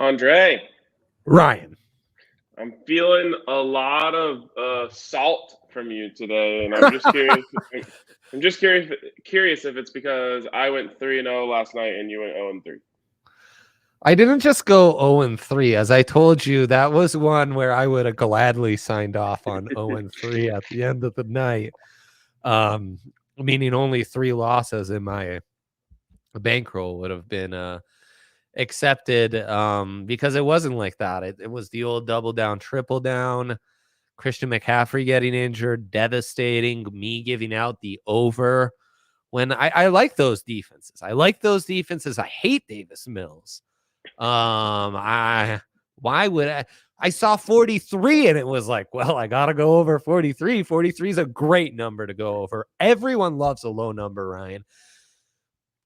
Andre. Ryan. I'm feeling a lot of salt from you today, and I'm just curious. I'm just curious if it's because I went 3-0 last night and you went 0-3. I didn't just go 0-3. As I told you, that was one where I would have gladly signed off on 0-3 at the end of the night. Meaning only 3 losses in my bankroll would have been accepted, because it wasn't like that. It was the old double down, triple down. Christian McCaffrey getting injured, devastating. Me giving out the over when I like those defenses. I hate Davis Mills. Why would I saw 43 and it was like, well, I gotta go over 43. 43 is a great number to go over. Everyone loves a low number, Ryan.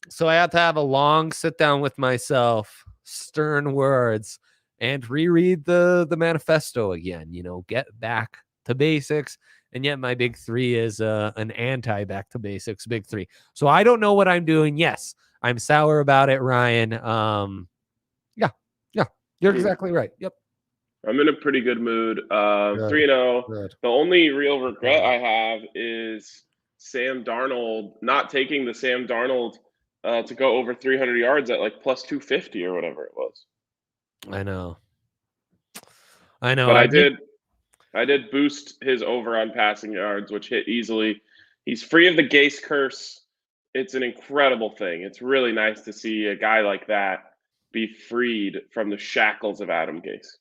So I had to have a long sit down with myself, stern words, and reread the manifesto again, get back to basics. And yet my big 3 is an anti back to basics big 3. So I don't know what I'm doing. Yes, I'm sour about it, Ryan. Yeah, you're exactly right. Yep. I'm in a pretty good mood. 3-0. The only real regret I have is Sam Darnold, not taking the Sam Darnold to go over 300 yards at like plus 250 or whatever it was. I know. But I did boost his over on passing yards, which hit easily. He's free of the Gase curse. It's an incredible thing. It's really nice to see a guy like that be freed from the shackles of Adam Gase.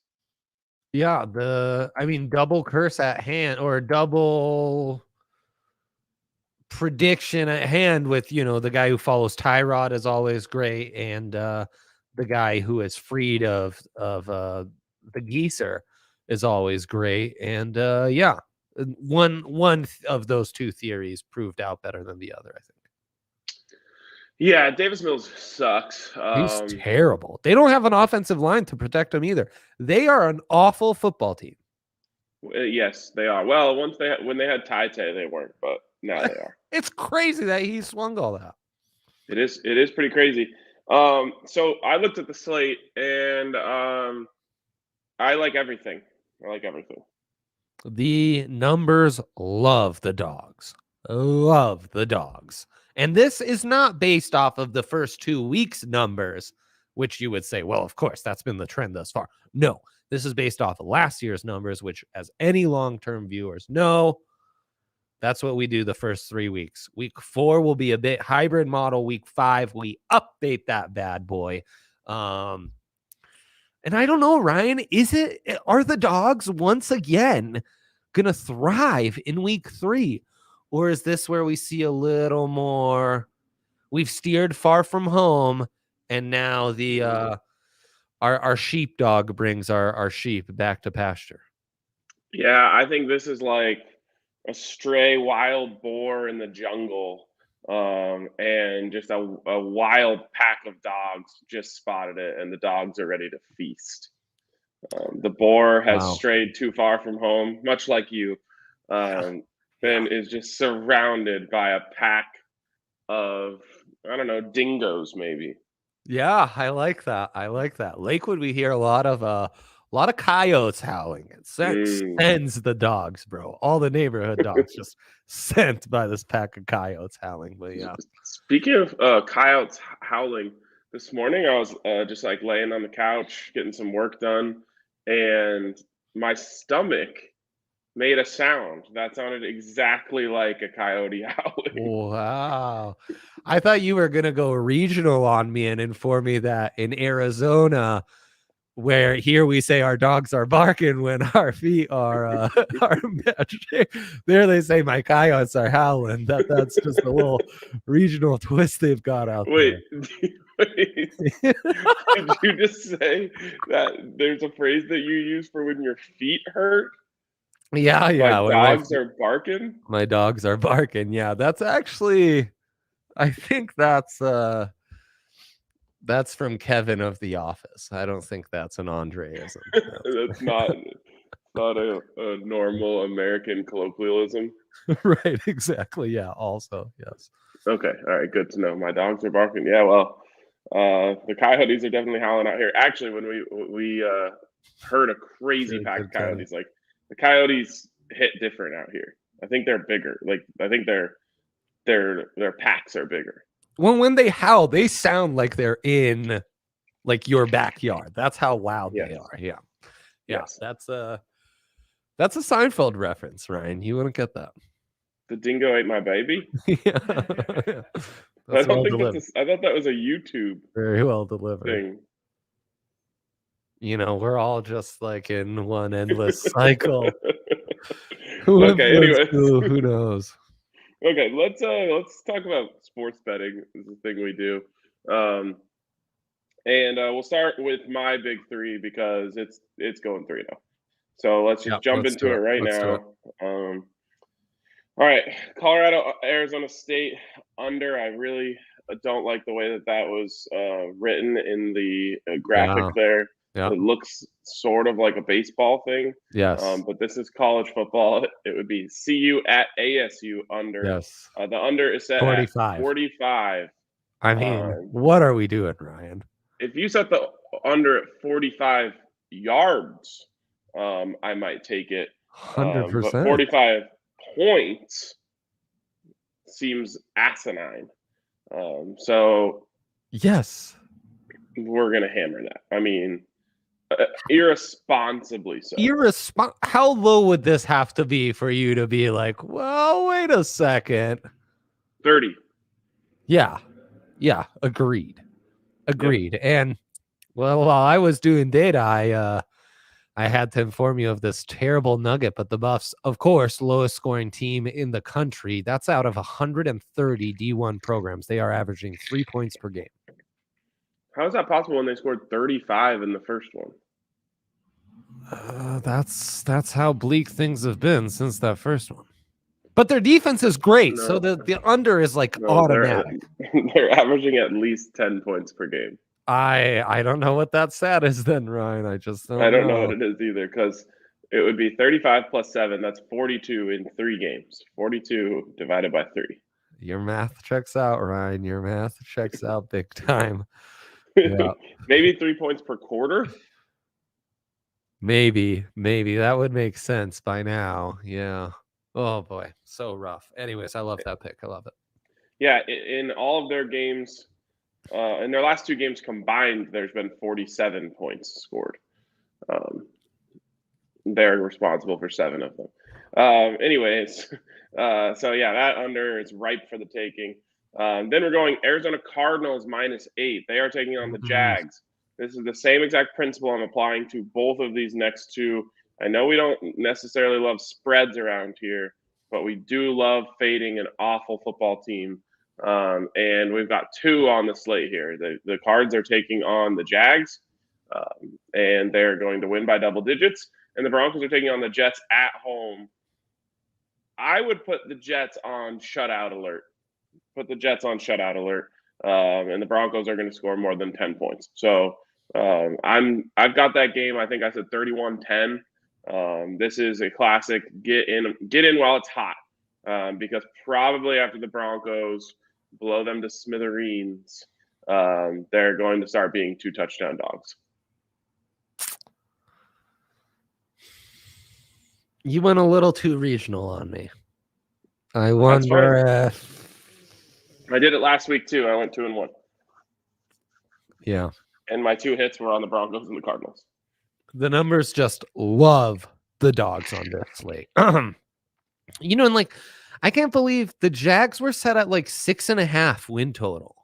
Yeah, double curse at hand, or double prediction at hand with, the guy who follows Tyrod is always great, and the guy who is freed of the geezer is always great. And one of those 2 theories proved out better than the other, I think. Yeah, Davis Mills sucks. He's terrible. They don't have an offensive line to protect him either. They are an awful football team. Yes, they are. Well, when they had Ty, they weren't, but now they are. It's crazy that he swung all that. It is pretty crazy. So I looked at the slate, and I like everything. The numbers love the dogs. And this is not based off of the first 2 weeks numbers, which you would say, well, of course, that's been the trend thus far. No, this is based off of last year's numbers, which, as any long-term viewers know, that's what we do the first 3 weeks. Week 4 will be a bit hybrid model. Week 5, we update that bad boy. And I don't know, Ryan, are the dogs once again going to thrive in week 3? Or is this where we see a little more, we've steered far from home, and now our sheepdog brings our sheep back to pasture? Yeah, I think this is like a stray wild boar in the jungle, and just a wild pack of dogs just spotted it, and the dogs are ready to feast. The boar has strayed too far from home, much like you. And is just surrounded by a pack of, I don't know, dingoes maybe. Yeah, I like that. Lakewood, we hear a lot of coyotes howling. It sends the dogs, bro. All the neighborhood dogs just sent by this pack of coyotes howling. But yeah. Speaking of coyotes howling, this morning I was just like laying on the couch getting some work done, and my stomach made a sound that sounded exactly like a coyote howling. Wow. I thought you were going to go regional on me and inform me that in Arizona, where here we say our dogs are barking when our feet are there they say my coyotes are howling. That's just a little regional twist they've got out there. Wait. Did you just say that there's a phrase that you use for when your feet hurt? Yeah. My dogs are barking? My dogs are barking. Yeah, that's actually, I think that's from Kevin of The Office. I don't think that's an Andreism. That's not a normal American colloquialism. Right, exactly. Yeah, also, yes. Okay, all right, good to know. My dogs are barking. Yeah, well, The Coyotes are definitely howling out here. Actually, when we heard a crazy Really pack good of Coyotes, like the Coyotes hit different out here. I think they're bigger. Like I think their packs are bigger. When they howl, they sound like they're in like your backyard. That's how loud Yes. they are. Yeah. Yes. That's a Seinfeld reference, Ryan. You wouldn't get that. The dingo ate my baby. Yeah. I don't think that's. I thought that was a YouTube very well delivered thing. You know, we're all just like in one endless cycle. Okay. Anyways, who knows? Okay, let's talk about sports betting. Is the thing we do, and we'll start with my big three because it's going 3-0. So let's just jump into it right now. All right, Colorado, Arizona State under. I really don't like the way that was written in the graphic there. Yeah. It looks sort of like a baseball thing. Yes. But this is college football. It would be CU at ASU under. Yes. The under is set 45. at 45. I mean, what are we doing, Ryan? If you set the under at 45 yards, I might take it. 100%. But 45 points seems asinine. So yes, we're gonna hammer that. I mean, irresponsibly so. How low would this have to be for you to be like, well, wait a second? 30. Yeah. Agreed. Yep. And well, while I was doing data, I had to inform you of this terrible nugget, but the Buffs, of course, lowest scoring team in the country. That's out of 130 D1 programs. They are averaging 3 points per game. How is that possible when they scored 35 in the first one? That's how bleak things have been since that first one. But their defense is great, so the under is like automatic. They're averaging at least 10 points per game. I don't know what that stat is then, Ryan. I don't know what it is either, because it would be 35 plus 7. That's 42 in 3 games. 42 divided by 3. Your math checks out, Ryan. Your math checks out big time. Yeah. Maybe 3 points per quarter. Maybe that would make sense by now. Yeah. Oh boy, so rough. Anyways, I love that pick. I love it. Yeah, in all of their games, in their last 2 games combined, there's been 47 points scored. They're responsible for 7 of them. Anyways, so yeah, that under is ripe for the taking. Then we're going Arizona Cardinals -8. They are taking on the Jags. This is the same exact principle I'm applying to both of these next 2. I know we don't necessarily love spreads around here, but we do love fading an awful football team. And we've got 2 on the slate here. The Cards are taking on the Jags, and they're going to win by double digits. And the Broncos are taking on the Jets at home. I would put the Jets on shutout alert. And the Broncos are going to score more than 10 points. So I've got that game. I think I said 31-10. This is a classic get in while it's hot, because probably after the Broncos blow them to smithereens, they're going to start being 2 touchdown dogs. You went a little too regional on me. I wonder if I did it last week too. I went 2-1. Yeah. And my 2 hits were on the Broncos and the Cardinals. The numbers just love the dogs on this slate. You know, and like, I can't believe the Jags were set at like 6.5 win total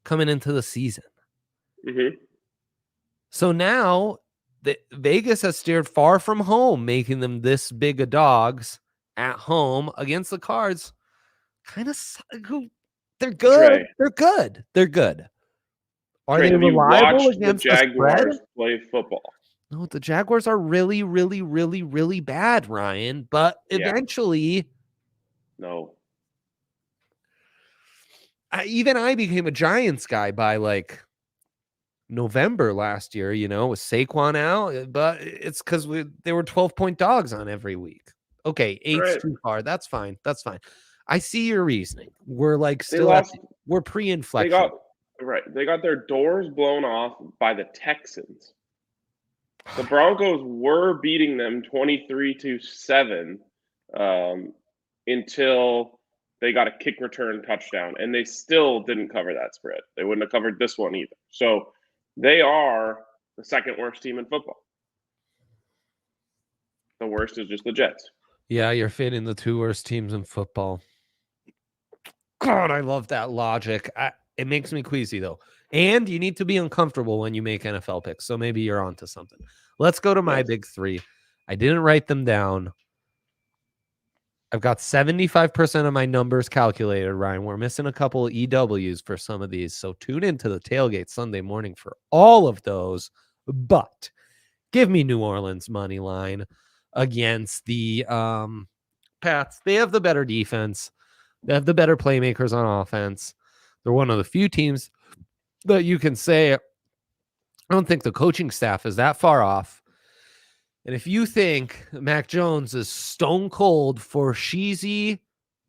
coming into the season. Mm-hmm. So now Vegas has steered far from home, making them this big of dogs at home against the Cards. Kind of, they're good. Trey. They're good. Are Trey, they reliable against the Jaguars play football? No, the Jaguars are really, really, really, really bad, Ryan. But eventually, no. Even I became a Giants guy by like November last year, you know, with Saquon out. But it's because they were 12-point dogs on every week. Okay, 8's too far. That's fine. I see your reasoning. We're like still we're pre-inflection. Right. They got their doors blown off by the Texans. The Broncos were beating them 23-7 until they got a kick return touchdown, and they still didn't cover that spread. They wouldn't have covered this one either. So they are the second worst team in football. The worst is just the Jets. Yeah, you're fading the two worst teams in football. God, I love that logic. It makes me queasy, though. And you need to be uncomfortable when you make NFL picks. So maybe you're onto something. Let's go to my big three. I didn't write them down. I've got 75% of my numbers calculated, Ryan. We're missing a couple of EWs for some of these. So tune into the tailgate Sunday morning for all of those. But give me New Orleans money line against the Pats. They have the better defense. They have the better playmakers on offense. They're one of the few teams that you can say, I don't think the coaching staff is that far off. And if you think Mac Jones is stone cold for cheesy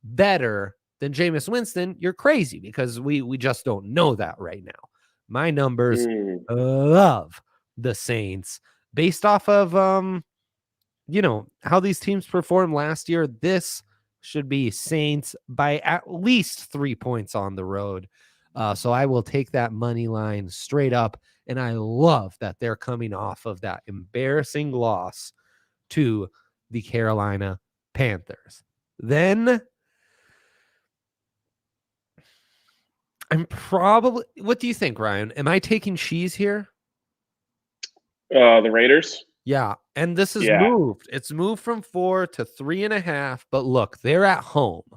better than Jameis Winston, you're crazy because we just don't know that right now. My numbers love the Saints based off of how these teams performed last year. This should be Saints by at least 3 points on the road. So I will take that money line straight up. And I love that they're coming off of that embarrassing loss to the Carolina Panthers. Then I'm probably, what do you think, Ryan? Am I taking cheese here? The Raiders? Yeah. And this is moved. It's moved from 4 to 3.5. But look, they're at home.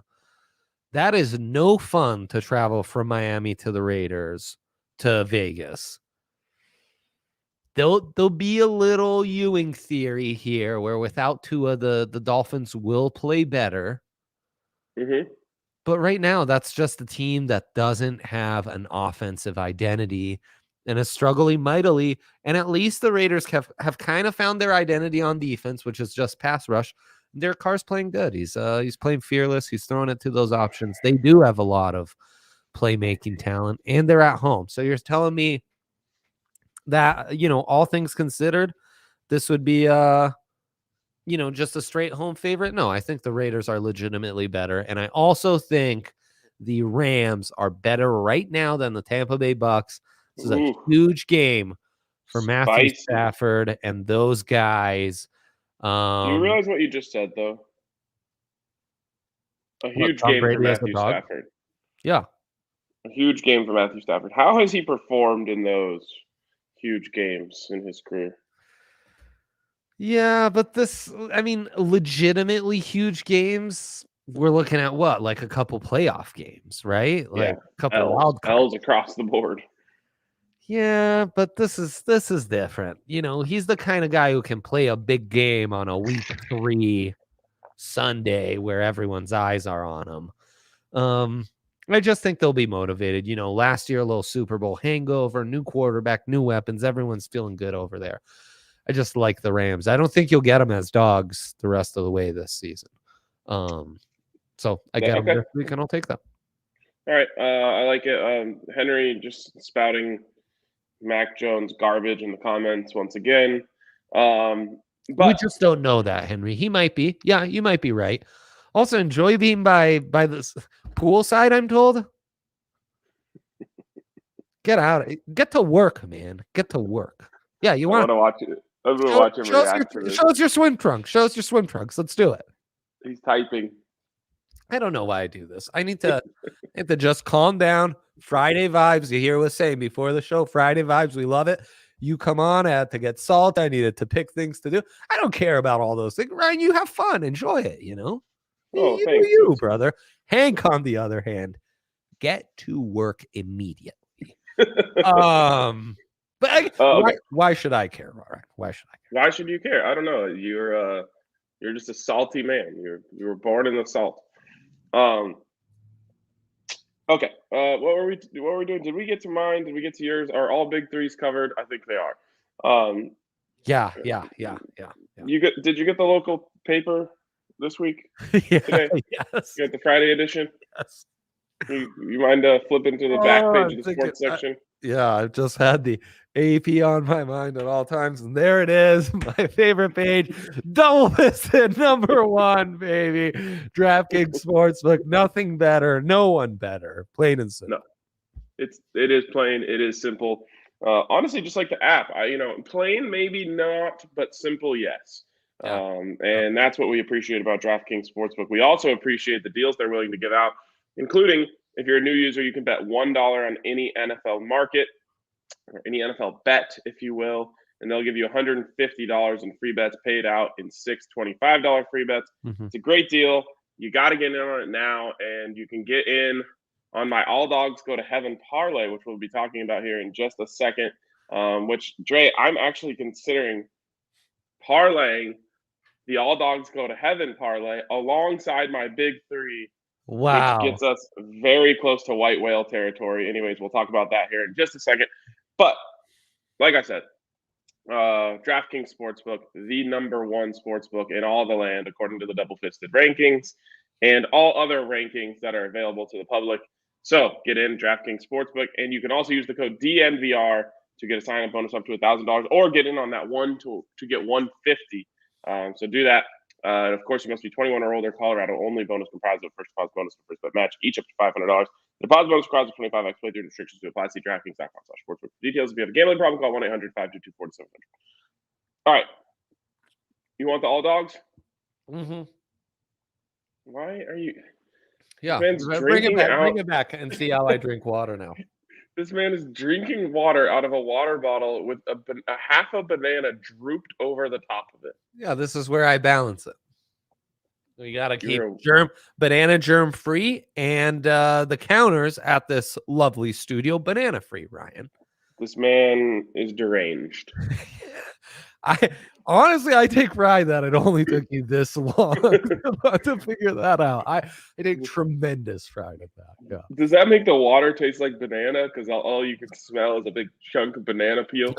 That is no fun to travel from Miami to the Raiders to Vegas. There'll be a little Ewing theory here where without Tua, the Dolphins will play better. Mm-hmm. But right now, that's just a team that doesn't have an offensive identity and is struggling mightily. And at least the Raiders have kind of found their identity on defense, which is just pass rush. Derek Carr's playing good. He's playing fearless. He's throwing it to those options. They do have a lot of playmaking talent, and they're at home. So you're telling me that, all things considered, this would be just a straight home favorite? No, I think the Raiders are legitimately better. And I also think the Rams are better right now than the Tampa Bay Bucks. This is a huge game for Matthew Stafford and those guys. Do you realize what you just said, though? A huge game for Matthew Stafford. Yeah. A huge game for Matthew Stafford. How has he performed in those huge games in his career? Yeah, but legitimately huge games, we're looking at what? Like a couple playoff games, right? Like a couple wild cards. L's across the board. Yeah, but this is different. He's the kind of guy who can play a big game on a week 3 Sunday where everyone's eyes are on him. I just think they'll be motivated. Last year, a little Super Bowl hangover, new quarterback, new weapons. Everyone's feeling good over there. I just like the Rams. I don't think you'll get them as dogs the rest of the way this season. So I get them this week, and I'll take them. All right. I like it. Henry just spouting Mac Jones garbage in the comments once again. But we just don't know that, Henry. He might be. Yeah, you might be right. Also, enjoy being by this poolside, I'm told. Get out. Get to work, man. Get to work. Yeah, you want to watch it. I'm going to watch him react to this. Show us your swim trunks. Show us your swim trunks. Let's do it. He's typing. I don't know why I do this. I need to just calm down. Friday vibes. You hear what I was saying before the show. Friday vibes. We love it. You come on. I had to get salt. I needed to pick things to do. I don't care about all those things. Ryan, you have fun. Enjoy it, Oh, you do you, brother. Hank, on the other hand, get to work immediately. But why should I care? All right. Why should I care? Why should you care? I don't know. You're just a salty man. You were born in the salt. Okay. What were we doing? Did we get to mine? Did we get to yours? Are all big threes covered? I think they are. Yeah. Did you get the local paper this week? Yeah. Today? Yes. You got the Friday edition? Yes. You mind flipping to the back page of the sports section? Yeah, I've just had the AP on my mind at all times, and there it is, my favorite page, double fisted number one, baby. DraftKings Sportsbook, nothing better, no one better, plain and simple. No, it is plain, it is simple. Honestly, just like the app, plain maybe not, but simple, yes. Yeah. And that's what we appreciate about DraftKings Sportsbook. We also appreciate the deals they're willing to give out, including if you're a new user, you can bet $1 on any NFL market or any NFL bet, if you will, and they'll give you $150 in free bets paid out in six $25 free bets. Mm-hmm. It's a great deal. You got to get in on it now, and you can get in on my All Dogs Go to Heaven parlay, which we'll be talking about here in just a second. Which, Dre, I'm actually considering parlaying the All Dogs Go to Heaven parlay alongside my big three, Wow. which gets us very close to white whale territory. Anyways, we'll talk about that here in just a second. But like I said, DraftKings Sportsbook, the number one sportsbook in all the land, according to the Double Fisted rankings and all other rankings that are available to the public. So get in DraftKings Sportsbook, and you can also use the code DNVR to get a sign-up bonus up to $1,000, or get in on that one to get $150. So do that. And of course, you must be 21 or older. Colorado only. Bonus comprised of first deposit bonus and first bet match, each up to $500. The deposit bonus requires a 25x playthrough. Restrictions to apply. See DraftKings.com/sportsbook for details. If you have a gambling problem, call 1-800-522-4700. All right. You want the all dogs? Mm-hmm. Why are you? Yeah, bring it back and see how I drink water now. This man is drinking water out of a water bottle with a half a banana drooped over the top of it. Yeah, this is where I balance it. We got to keep banana germ free, and the counters at this lovely studio banana free, Ryan. This man is deranged. I take pride that it only took you this long to figure that out. I take tremendous pride at that. Yeah. Does that make the water taste like banana? Because all you can smell is a big chunk of banana peel.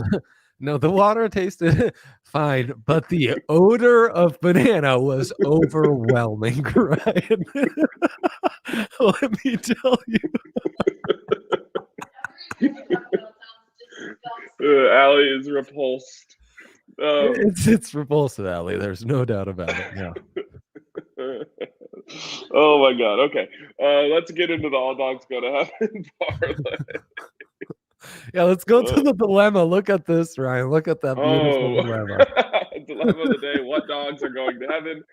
No, the water tasted fine, but the odor of banana was overwhelming, Ryan. Let me tell you. Allie is repulsed. It's repulsive, Allie. There's no doubt about it. Yeah. Oh my God. Okay. Let's get into the All Dogs Go to Heaven parlay. Yeah, let's go to the dilemma. Look at this, Ryan. Look at that beautiful dilemma. Dilemma of the day. What dogs are going to heaven?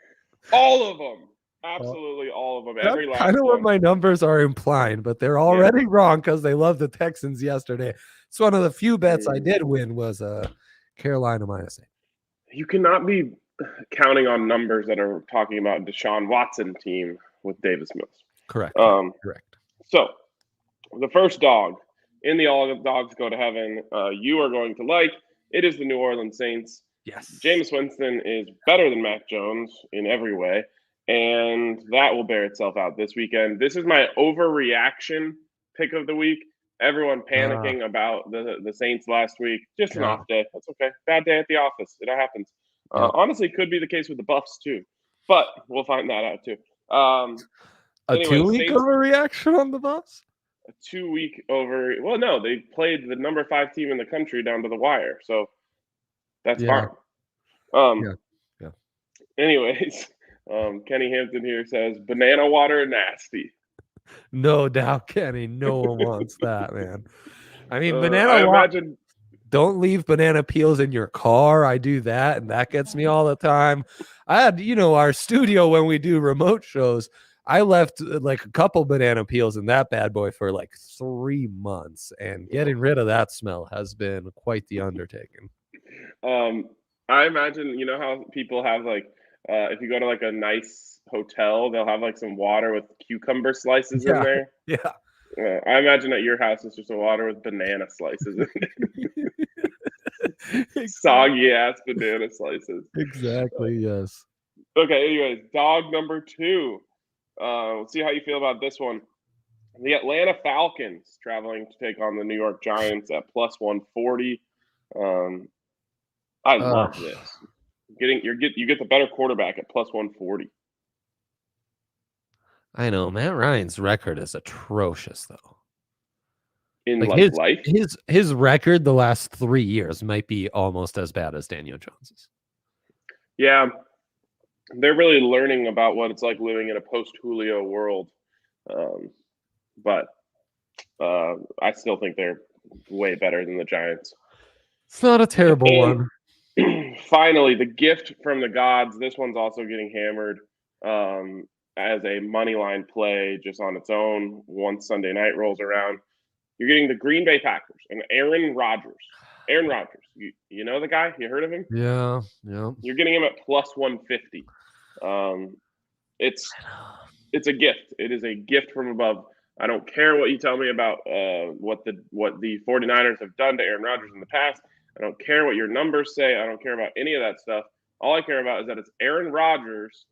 All of them. Absolutely all of them. Every last one. Kind of what my numbers are implying, but they're already wrong because they love the Texans yesterday. It's one of the few bets I did win was Carolina -8. You cannot be counting on numbers that are talking about Deshaun Watson team with Davis Mills. Correct. Correct. So the first dog in the All Dogs Go to Heaven, you are going to like. It is the New Orleans Saints. Yes. Jameis Winston is better than Mac Jones in every way, and that will bear itself out this weekend. This is my overreaction pick of the week. Everyone panicking about the Saints last week. Just an off day. That's okay. Bad day at the office. It happens. Honestly, could be the case with the Buffs too, but we'll find that out too. Anyway, 2-week overreaction on the Buffs? A 2-week over. Well, no, they played the number 5 team in the country down to the wire, so that's fine. Anyways, Kenny Hampton here says banana water nasty. No doubt, Kenny. No one wants that, man. I mean, banana water. Don't leave banana peels in your car. I do that, and that gets me all the time. I had, our studio when we do remote shows. I left like a couple banana peels in that bad boy for like 3 months, and getting rid of that smell has been quite the undertaking. I imagine, how people have like, if you go to like a nice hotel, they'll have like some water with cucumber slices in there. Yeah. I imagine at your house it's just a water with banana slices in it. Soggy ass banana slices. Exactly. Yes. Okay. Anyways, dog number 2. We'll see how you feel about this one. The Atlanta Falcons traveling to take on the New York Giants at +140. I love this. You get the better quarterback at +140. I know Matt Ryan's record is atrocious, though. In Like like life. his record the last 3 years might be almost as bad as Daniel Jones's. Yeah, they're really learning about what it's like living in a post-Julio world. But I still think they're way better than the Giants. It's not a terrible one. Finally, the gift from the gods. This one's also getting hammered as a money line play just on its own once Sunday night rolls around. You're getting the Green Bay Packers and Aaron Rodgers. Aaron Rodgers, you know the guy? You heard of him? Yeah. You're getting him at plus 150. It's a gift. It is a gift from above. I don't care what you tell me about what the 49ers have done to Aaron Rodgers in the past. I don't care what your numbers say. I don't care about any of that stuff. All I care about is that it's Aaron Rodgers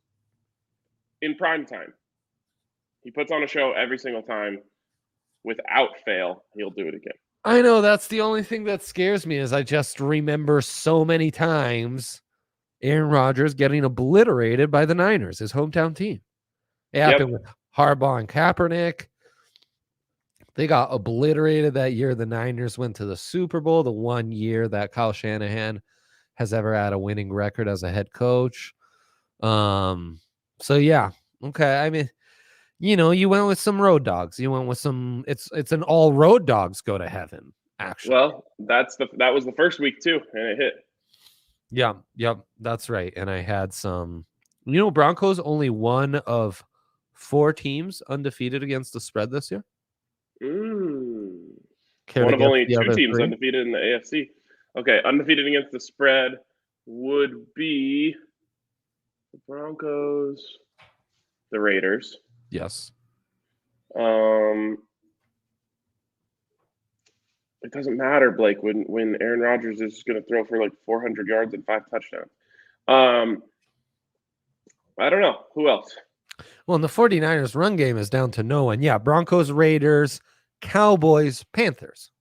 in prime time. He puts on a show every single time. Without fail, he'll do it again. I know, that's the only thing that scares me is I just remember so many times Aaron Rodgers getting obliterated by the Niners, his hometown team. It happened with Harbaugh and Kaepernick. They got obliterated that year. The Niners went to the Super Bowl, the one year that Kyle Shanahan has ever had a winning record as a head coach. So yeah, okay. I mean, you know, you went with some road dogs. You went with some. It's an all road dogs go to heaven. Actually, well, that was the first week too, and it hit. Yeah, yep, that's right. And I had some. You know, Broncos only one of 4 teams undefeated against the spread this year. One of only 2 teams undefeated in the AFC. Okay, undefeated against the spread would be the Broncos, the Raiders. Yes. It doesn't matter, Blake, when Aaron Rodgers is going to throw for like 400 yards and 5 touchdowns. I don't know. Who else? Well, and the 49ers run game is down to no one. Yeah, Broncos, Raiders, Cowboys, Panthers.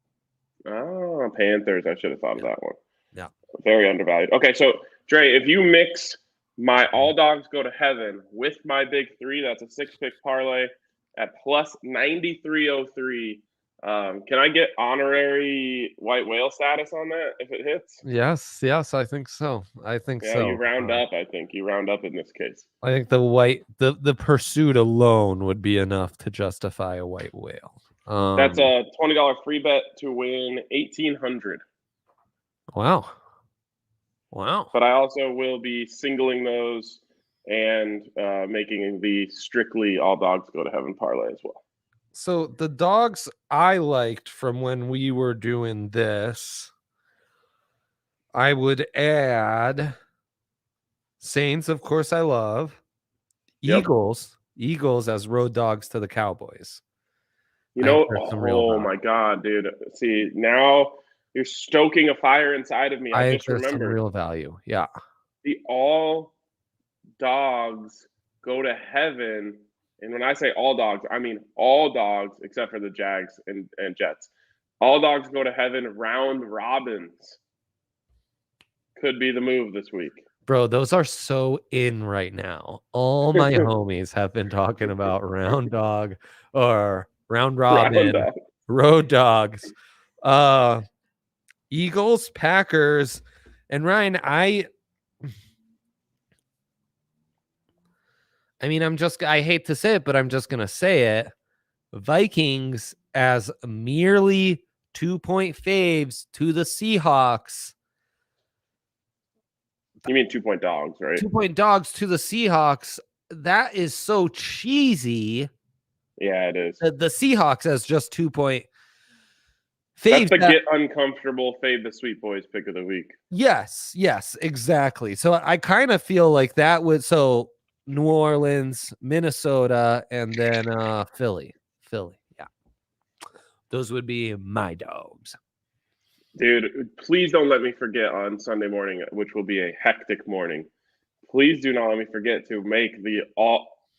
Oh, Panthers. I should have thought of that one. Yeah. Very undervalued. Okay, so, Dre, if you mix my all dogs go to heaven with my big 3, that's a 6-pick parlay at plus 93.03. Can I get honorary white whale status on that if it hits? Yes, I think so. Yeah, you round up. I think you round up in this case. I think the pursuit alone would be enough to justify a white whale. That's a $20 free bet to win $1,800. Wow. But I also will be singling those and making the strictly all dogs go to heaven parlay as well. So the dogs I liked from when we were doing this, I would add Saints, of course, I love. Yep. Eagles as road dogs to the Cowboys. You know, oh my God, dude. See, now you're stoking a fire inside of me. I just remembered. Some real value. Yeah. The all dogs go to heaven. And when I say all dogs, I mean all dogs except for the Jags and Jets. All dogs go to heaven round robins. Could be the move this week. Bro, those are so in right now. All my homies have been talking about round dog or round robin, road dogs. Eagles, Packers, and Ryan, I mean, I hate to say it, but I'm just going to say it. Vikings as merely 2-point faves to the Seahawks. You mean 2-point dogs, right? 2-point dogs to the Seahawks. That is so cheesy. Yeah, it is. The Seahawks as just 2-point faves. That's the get uncomfortable fade the sweet boys pick of the week. Yes, exactly. So I kind of feel like that would New Orleans, Minnesota, and then Philly. Yeah. Those would be my dogs. Dude, please don't let me forget on Sunday morning, which will be a hectic morning. Please do not let me forget to make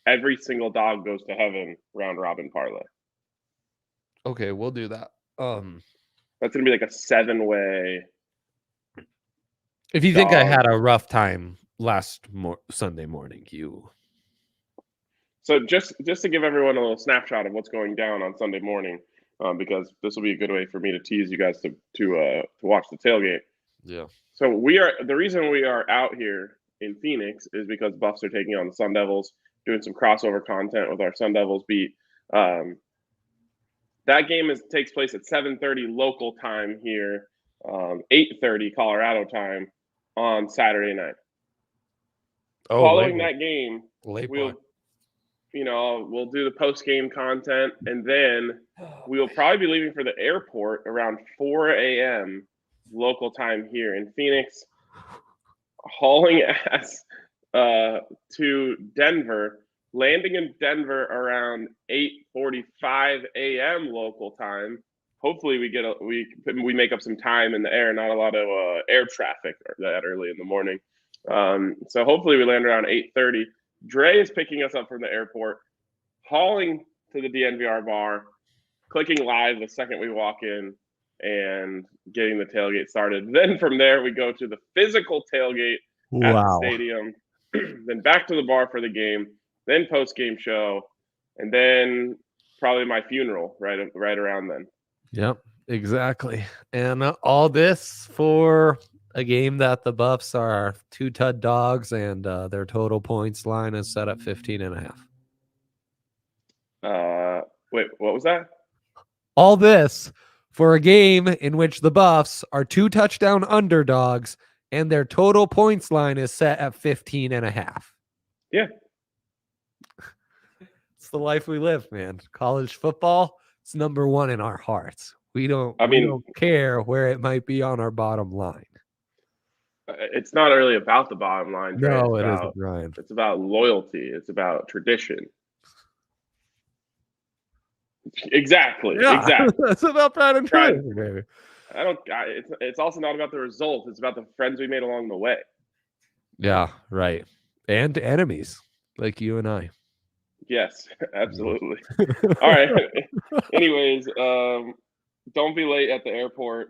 every single dog goes to heaven round robin parlay. Okay, we'll do that. That's gonna be like a 7-way. If you think I had a rough time last Sunday morning, So just to give everyone a little snapshot of what's going down on Sunday morning, because this will be a good way for me to tease you guys to watch the tailgate. Yeah. So the reason we are out here in Phoenix is because Buffs are taking on the Sun Devils, doing some crossover content with our Sun Devils beat. That game takes place at 7:30 local time here, 8:30 Colorado time on Saturday night. Oh, Following that game, late we'll do the post game content, and then we will probably be leaving for the airport around 4 a.m. local time here in Phoenix, hauling ass to Denver, landing in Denver around 8:45 a.m. local time. Hopefully we make up some time in the air, not a lot of air traffic that early in the morning. So hopefully we land around 8:30. Dre is picking us up from the airport, hauling to the DNVR bar, clicking live the second we walk in, and getting the tailgate started. Then from there, we go to the physical tailgate at the stadium, then back to the bar for the game, then post-game show, and then probably my funeral right around then. Yep, exactly. And all this for a game that the Buffs are 2-tud dogs, and their total points line is set at 15.5. Wait, what was that? All this for a game in which the Buffs are 2-touchdown underdogs, and their total points line is set at 15.5. Yeah. It's the life we live, man. College football, it's number one in our hearts. We don't care where it might be on our bottom line. It's not really about the bottom line, Dre. No, it isn't, Ryan. It's about loyalty. It's about tradition. Exactly. Yeah, exactly. It's about pride and tradition, baby. It's also not about the result. It's about the friends we made along the way. Yeah, right. And enemies like you and I. Yes, absolutely. All right. Anyways, don't be late at the airport.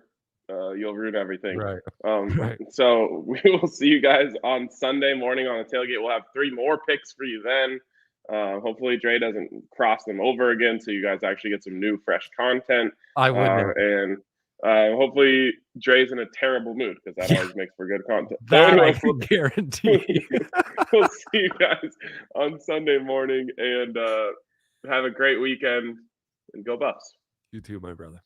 You'll ruin everything. Right. Right. So we will see you guys on Sunday morning on the tailgate. We'll have 3 more picks for you then. Hopefully Dre doesn't cross them over again, so you guys actually get some new, fresh content. I would. And hopefully Dre's in a terrible mood, because that always makes for good content. That so anyway, I can guarantee. We'll see you guys on Sunday morning, and have a great weekend, and go Buffs. You too, my brother.